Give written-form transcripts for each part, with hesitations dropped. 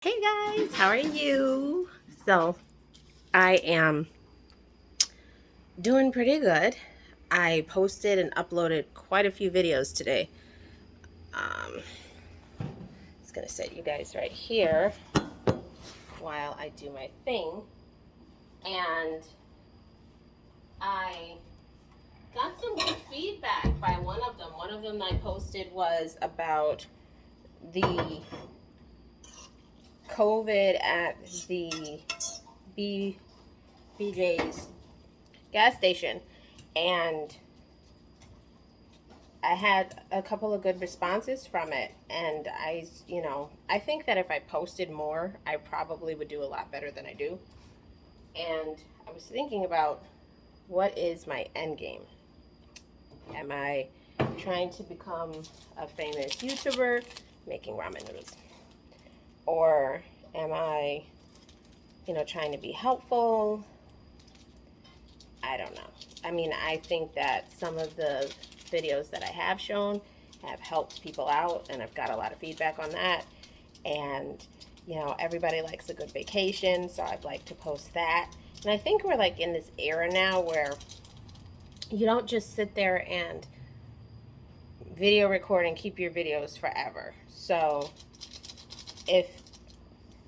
Hey guys, how are you? So, I am doing pretty good. I posted and uploaded quite a few videos today. Um, just gonna set you guys right here while I do my thing. And I got some good feedback by one of them. One of them I posted was about the COVID at the B BJ's gas station. And I had a couple of good responses from it, and I think that if I posted more, I probably would do a lot better than I do. And I was thinking about, what is my end game? Am I trying to become a famous YouTuber making ramen noodles? Or am I, trying to be helpful? I don't know. I mean, I think that some of the videos that I have shown have helped people out, and I've got a lot of feedback on that. And, everybody likes a good vacation, so I'd like to post that. And I think we're like in this era now where you don't just sit there and video record and keep your videos forever. So if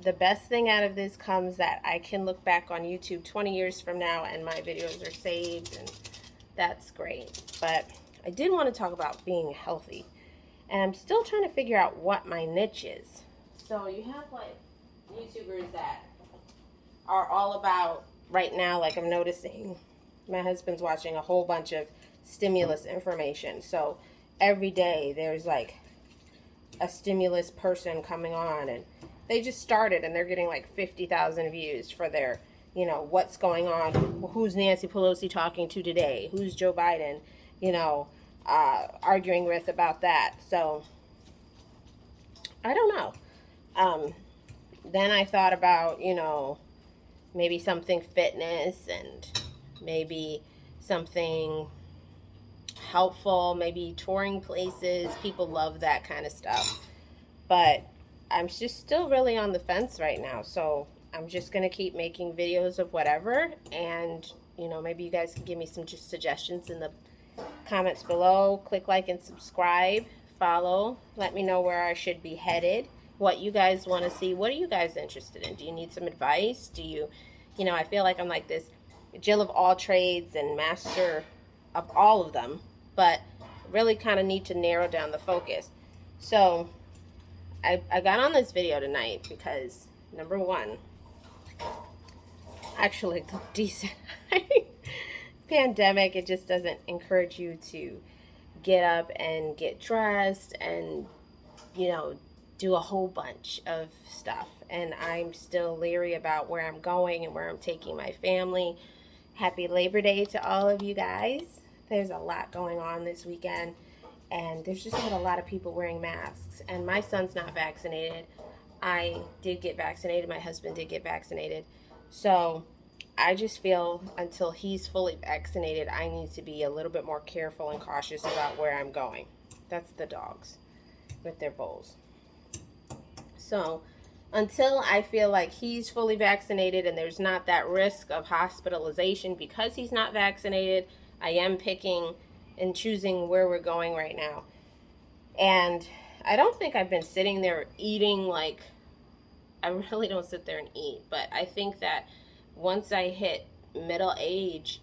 the best thing out of this comes that I can look back on YouTube 20 years from now and my videos are saved, and that's great. But I did want to talk about being healthy, and I'm still trying to figure out what my niche is. So you have like YouTubers that are all about, right now, like I'm noticing my husband's watching a whole bunch of stimulus information. So every day there's like a stimulus person coming on, and they just started and they're getting like 50,000 views for their, what's going on, who's Nancy Pelosi talking to today, who's Joe Biden, arguing with about that. So I don't know. Then I thought about, maybe something fitness, and maybe something helpful, maybe touring places. People love that kind of stuff. But I'm just still really on the fence right now. So I'm just going to keep making videos of whatever. And, maybe you guys can give me some just suggestions in the comments below. Click like and subscribe. Follow. Let me know where I should be headed. What you guys want to see. What are you guys interested in? Do you need some advice? Do you, I feel like I'm like this Jill of all trades and master of all of them. But really kind of need to narrow down the focus. So I got on this video tonight because, number one, actually the decent pandemic, it just doesn't encourage you to get up and get dressed and, do a whole bunch of stuff. And I'm still leery about where I'm going and where I'm taking my family. Happy Labor Day to all of you guys. There's a lot going on this weekend, and there's just not a lot of people wearing masks. And my son's not vaccinated. I did get vaccinated. My husband did get vaccinated. So I just feel until he's fully vaccinated, I need to be a little bit more careful and cautious about where I'm going. That's the dogs with their bowls. So until I feel like he's fully vaccinated and there's not that risk of hospitalization because he's not vaccinated, I am picking and choosing where we're going right now. And I don't think I've been sitting there eating like, I really don't sit there and eat, but I think that once I hit middle age,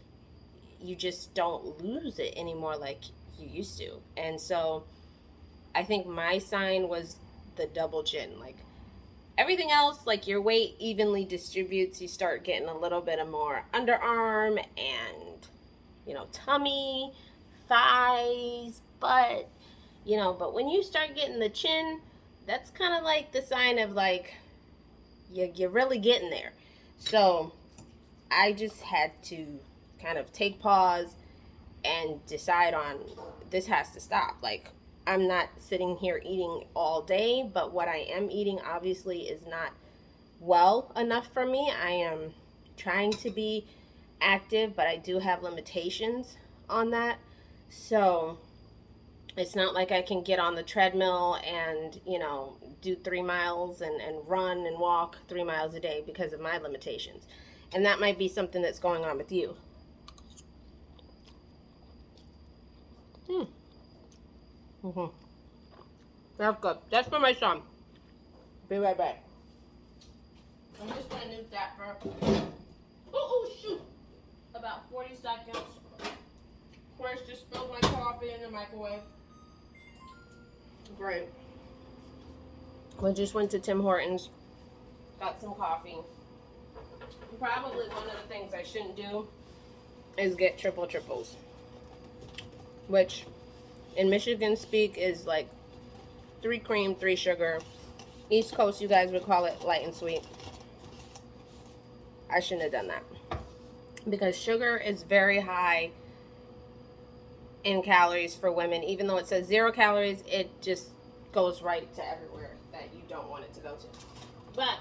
you just don't lose it anymore like you used to. And so I think my sign was the double chin. Like everything else, like your weight evenly distributes. You start getting a little bit of more underarm and, tummy, thighs, butt, but when you start getting the chin, that's kind of like the sign of like, you're really getting there. So I just had to kind of take pause and decide on, this has to stop. Like, I'm not sitting here eating all day, but what I am eating obviously is not well enough for me. I am trying to be active, but I do have limitations on that. So It's not like I can get on the treadmill and, do 3 miles and run and walk 3 miles a day because of my limitations. And that might be something that's going on with you. Mm-hmm. That's good. That's for my son. Be right back. I'm just going to nuke that for, oh, shoot, about 40 seconds. Of course, just spilled my coffee in the microwave. Great. We just went to Tim Hortons, got some coffee. Probably one of the things I shouldn't do is get triple triples, which in Michigan speak is like 3 cream, 3 sugar. East Coast, you guys would call it light and sweet. I shouldn't have done that because sugar is very high in calories for women. Even though it says 0 calories, it just goes right to everywhere that you don't want it to go to. But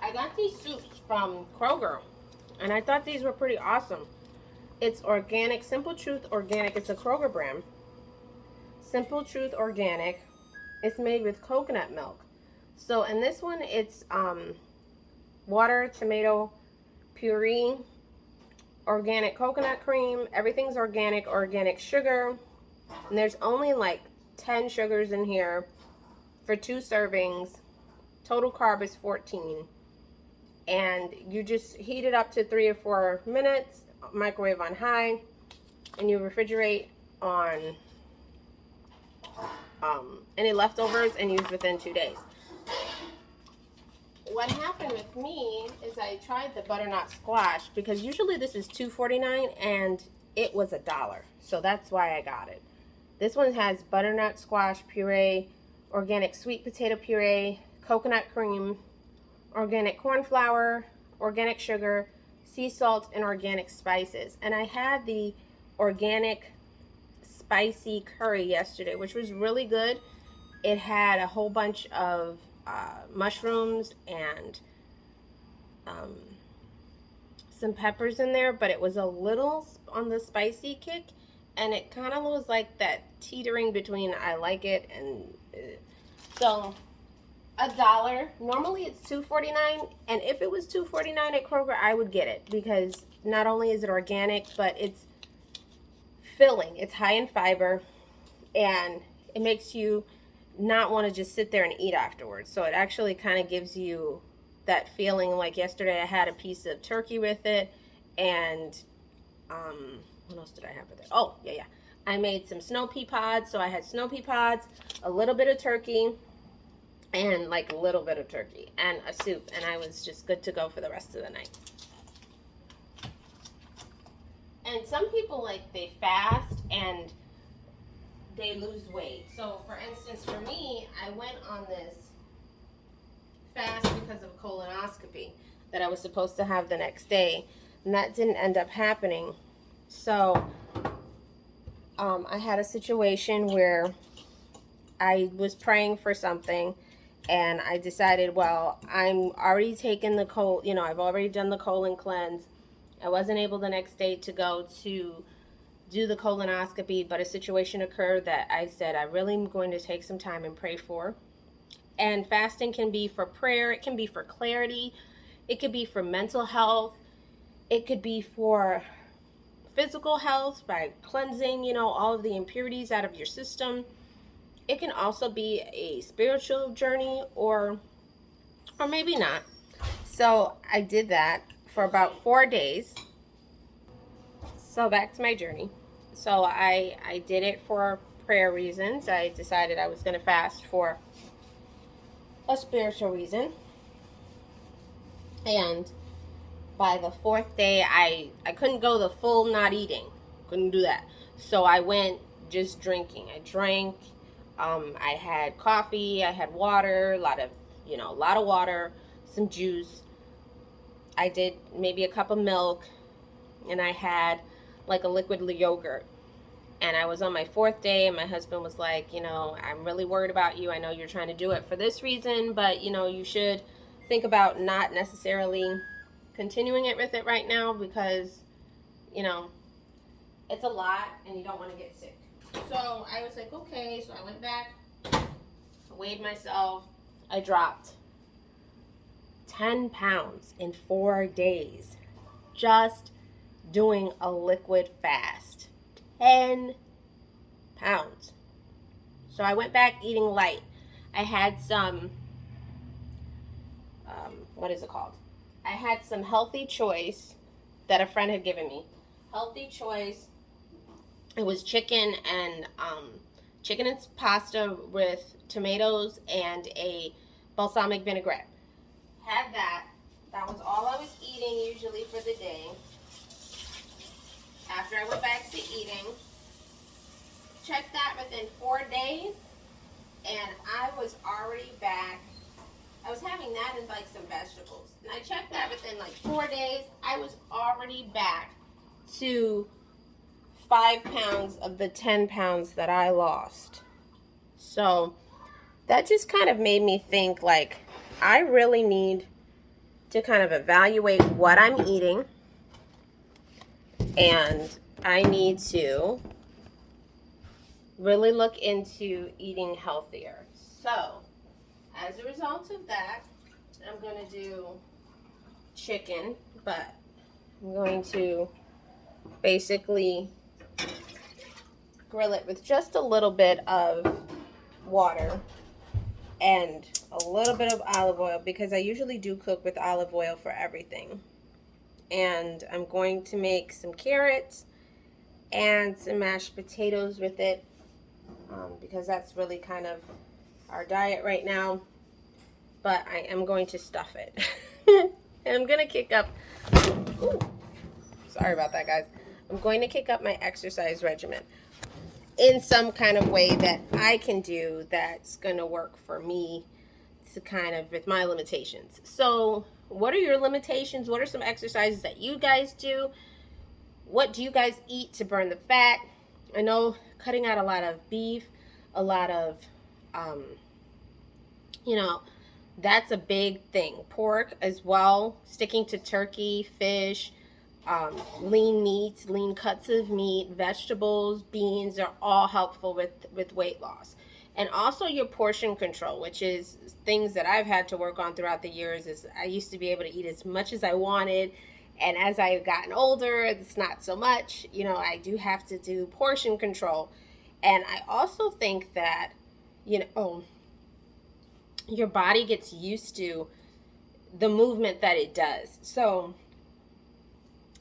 I got these soups from Kroger, and I thought these were pretty awesome. It's organic, Simple Truth Organic. It's a Kroger brand. Simple Truth Organic. It's made with coconut milk. So in this one, it's water, tomato puree, organic coconut cream. Everything's organic, organic sugar. And there's only like 10 sugars in here for 2 servings. Total carb is 14. And you just heat it up to 3 or 4 minutes, microwave on high, and you refrigerate on any leftovers and use within 2 days. What happened with me is I tried the butternut squash because usually this is $2.49 and it was $1. So that's why I got it. This one has butternut squash puree, organic sweet potato puree, coconut cream, organic corn flour, organic sugar, sea salt, and organic spices. And I had the organic spicy curry yesterday, which was really good. It had a whole bunch of mushrooms and some peppers in there, but it was a little on the spicy kick, and it kind of was like that teetering between I like it and so $1. Normally it's $2.49, and if it was $2.49 at Kroger, I would get it because not only is it organic, but it's filling. It's high in fiber, and it makes you not want to just sit there and eat afterwards. So it actually kind of gives you that feeling. Like yesterday, I had a piece of turkey with it, and what else did I have with it? Oh, yeah. I made some snow pea pods, so I had snow pea pods, a little bit of turkey, and like a little bit of turkey, and a soup, and I was just good to go for the rest of the night. And some people, like, they fast and they lose weight. So, for instance, for me, I went on this fast because of a colonoscopy that I was supposed to have the next day, and that didn't end up happening. So, I had a situation where I was praying for something, and I decided, well, I'm already taking the I've already done the colon cleanse. I wasn't able the next day to go to do the colonoscopy, but a situation occurred that I said I really am going to take some time and pray for. And fasting can be for prayer, it can be for clarity, it could be for mental health, it could be for physical health by cleansing, all of the impurities out of your system. It can also be a spiritual journey or maybe not. So I did that for about 4 days. So back to my journey. So I did it for prayer reasons. I decided I was going to fast for a spiritual reason. And by the 4th day, I couldn't go the full not eating. Couldn't do that. So I went just drinking. I drank. I had coffee. I had water. A lot of water. Some juice. I did maybe a cup of milk. And I had like a liquid yogurt. And I was on my 4th day, and my husband was like, I'm really worried about you. I know you're trying to do it for this reason, but, you should think about not necessarily continuing it with it right now because, it's a lot and you don't want to get sick. So I was like, okay. So I went back, weighed myself. I dropped 10 pounds in 4 days just doing a liquid fast. 10 pounds. So I went back eating light. I had some, what is it called? I had some Healthy Choice that a friend had given me. Healthy Choice. It was chicken and pasta with tomatoes and a balsamic vinaigrette. Had that. That was all I was eating usually for the day. After I went back to eating, checked that within 4 days, and I was already back. I was having that and like some vegetables. And I checked that within like 4 days. I was already back to 5 pounds of the 10 pounds that I lost. So that just kind of made me think like I really need to kind of evaluate what I'm eating, and I need to really look into eating healthier. So as a result of that, I'm going to do chicken, but I'm going to basically grill it with just a little bit of water and a little bit of olive oil, because I usually do cook with olive oil for everything. And I'm going to make some carrots and some mashed potatoes with it, because that's really kind of our diet right now. But I am going to stuff it. And I'm going to kick up, ooh, sorry about that, guys. I'm going to kick up my exercise regimen in some kind of way that I can do that's going to work for me, to kind of with my limitations. So what are your limitations? What are some exercises that you guys do? What do you guys eat to burn the fat? I know cutting out a lot of beef, a lot of, that's a big thing. Pork as well, sticking to turkey, fish, lean meats, lean cuts of meat, vegetables, beans are all helpful with weight loss. And also your portion control, which is things that I've had to work on throughout the years. Is I used to be able to eat as much as I wanted, and as I've gotten older, it's not so much. I do have to do portion control. And I also think that, your body gets used to the movement that it does. So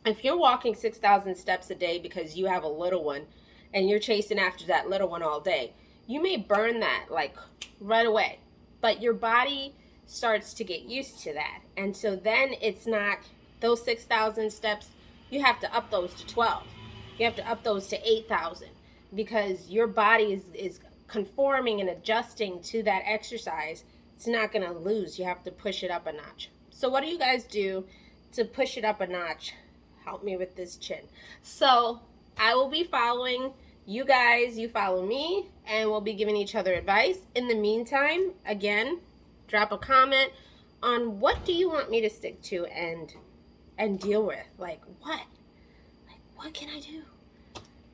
if you're walking 6,000 steps a day because you have a little one and you're chasing after that little one all day, you may burn that like right away. But your body starts to get used to that. And so then it's not those 6,000 steps, you have to up those to 12. You have to up those to 8,000, because your body is conforming and adjusting to that exercise. It's not going to lose. You have to push it up a notch. So what do you guys do to push it up a notch? Help me with this chin. So I will be following you guys. You follow me, and we'll be giving each other advice. In the meantime, again, drop a comment on what do you want me to stick to and deal with. Like what can I do?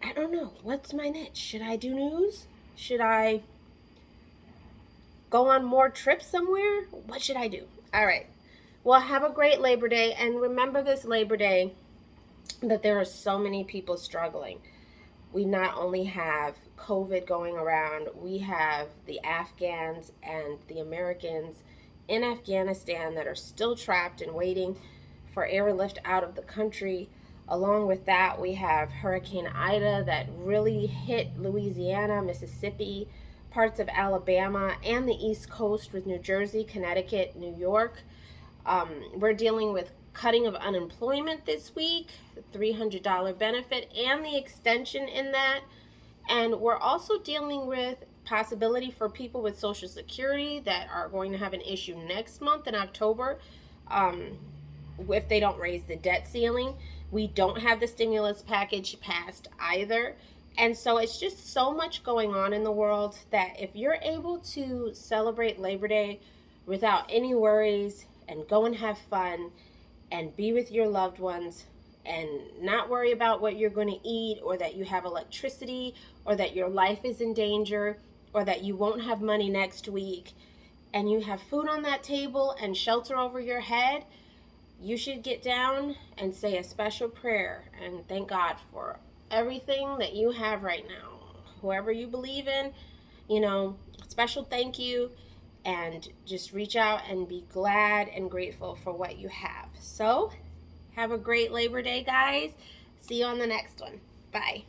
I don't know. What's my niche? Should I do news? Should I go on more trips somewhere? What should I do? All right. Well, have a great Labor Day. And remember this Labor Day that there are so many people struggling. We not only have COVID going around, we have the Afghans and the Americans in Afghanistan that are still trapped and waiting for airlift out of the country. Along with that, we have Hurricane Ida that really hit Louisiana, Mississippi, parts of Alabama, and the East Coast with New Jersey, Connecticut, New York. We're dealing with cutting of unemployment this week, the $300 benefit, and the extension in that. And we're also dealing with possibility for people with Social Security that are going to have an issue next month in October, if they don't raise the debt ceiling. We don't have the stimulus package passed either. And so it's just so much going on in the world that if you're able to celebrate Labor Day without any worries and go and have fun and be with your loved ones, and not worry about what you're going to eat, or that you have electricity, or that your life is in danger, or that you won't have money next week, and you have food on that table and shelter over your head, you should get down and say a special prayer and thank God for everything that you have right now. Whoever you believe in, special thank you, and just reach out and be glad and grateful for what you have. So, have a great Labor Day, guys. See you on the next one. Bye.